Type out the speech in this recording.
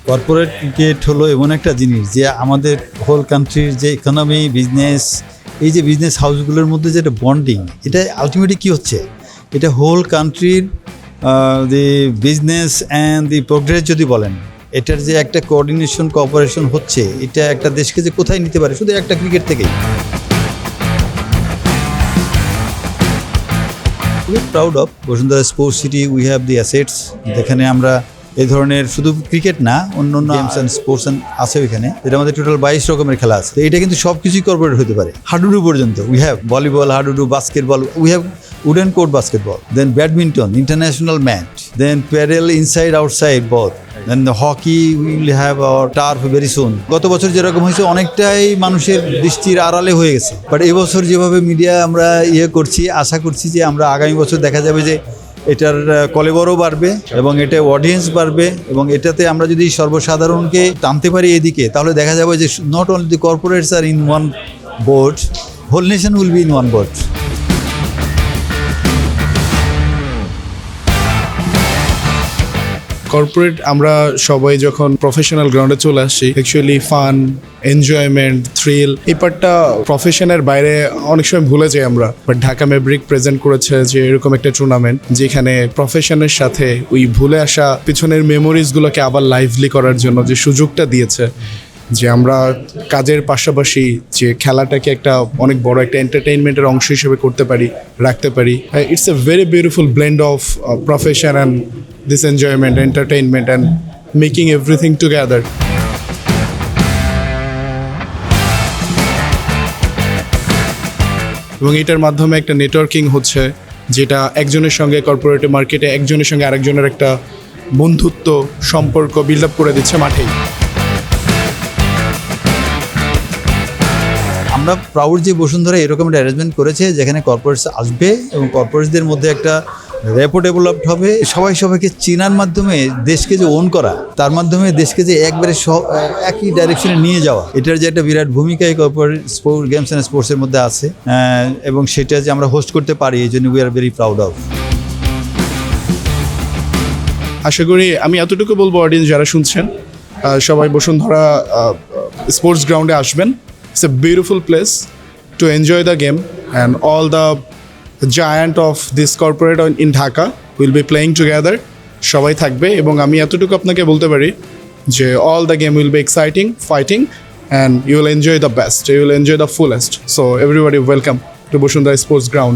Corporate cricket হলো এমন একটা জিনিস যে আমাদের হোল কান্ট্রির যে ইকোনমি বিজনেস, এই যে বিজনেস হাউসগুলোর মধ্যে যে একটা বন্ডিং, এটা আলটিমেটলি কী হচ্ছে, এটা হোল কান্ট্রির the business and the progress যদি বলেন, এটার যে একটা কোঅর্ডিনেশন কোঅপারেশন হচ্ছে, এটা একটা দেশকে যে কোথায় নিতে পারে শুধু একটা ক্রিকেট থেকেই। Proud of Bashundhara sports city, we have the assets, যেখানে আমরা এই ধরনের শুধু ক্রিকেট না, অন্য গেমস অ্যান্ড স্পোর্টস আছে এখানে, যেটা আমাদের টোটাল 22 রকমের খেলা আছে। এটা কিন্তু সব কিছুই কর্পোরেট হতে পারে, হাডুডু পর্যন্ত। We have volleyball, hadudu, basketball, we have wooden court basketball, then badminton, international mat, then paddle inside outside both, then hockey will have our turf very soon. গত বছর যেরকম হয়েছে অনেকটাই মানুষের দৃষ্টির আড়ালে হয়ে গেছে, বাট এবছর যেভাবে মিডিয়া আমরা করছি, আশা করছি যে আমরা আগামী বছর দেখা যাবে যে এটার কলেবরও বাড়বে এবং এটা অডিয়েন্স বাড়বে, এবং এটাতে আমরা যদি সর্বসাধারণকে টানতে পারি এদিকে, তাহলে দেখা যাবে যে not only the corporates are in one boat, whole nation will be in one boat. Corporate আমরা সবাই যখন প্রফেশনাল গ্রাউন্ডে চলে আসছি, অ্যাকচুয়ালি ফান, এনজয়মেন্ট, থ্রিল, এই পার্টটা প্রফেশনের বাইরে অনেক সময় ভুলে যাই আমরা। বাট ঢাকা ম্যাভরিক প্রেজেন্ট করেছে যে এরকম একটা টুর্নামেন্ট যেখানে প্রফেশনের সাথে ওই ভুলে আসা পিছনের মেমোরিজগুলোকে আবার লাইভলি করার জন্য যে সুযোগটা দিয়েছে, যে আমরা কাজের পাশাপাশি যে খেলাটাকে একটা অনেক বড় একটা এন্টারটেইনমেন্টের অংশ হিসেবে করতে পারি, রাখতে পারি। It's a very beautiful blend of profession and this enjoyment, entertainment and making everything together. এবং এটার মাধ্যমে একটা নেটওয়ার্কিং হচ্ছে, যেটা একজনের সঙ্গে কর্পোরেট মার্কেটে একজনের সঙ্গে আরেকজনের একটা বন্ধুত্ব সম্পর্ক বিল্ড আপ করে দিচ্ছে মাঠেই। আমরা প্রাউড যে বসুন্ধরা এরকম একটা অ্যারেঞ্জমেন্ট করেছে যেখানে কর্পোরেটস আসবে এবং কর্পোরেটসদের মধ্যে একটা র্যাপো ডেভেলপড হবে, সবাই সবাইকে চেনার মাধ্যমে দেশকে যে ওন করা, তার মাধ্যমে দেশকে যে একবারে একই ডাইরেকশনে নিয়ে যাওয়া, এটার যে একটা বিরাট ভূমিকা এই কর্পোরেট স্পোর্ট গেমস অ্যান্ড স্পোর্টসের মধ্যে আছে, এবং সেটা যে আমরা হোস্ট করতে পারি, এই জন্য we are very proud of. আশা করি আমি এতটুকু বলবো, অডিয়েন্স যারা শুনছেন সবাই বসুন্ধরা স্পোর্টস গ্রাউন্ডে আসবেন। It's a beautiful place to enjoy the game, and all the giant of this corporate in Dhaka will be playing together. সবাই থাকবে, এবং আমি এতটুকু আপনাকে বলতে পারি যে all the game will be exciting, fighting, and you will enjoy the best, you will enjoy the fullest. So everybody welcome to Bosundhara Sports Ground.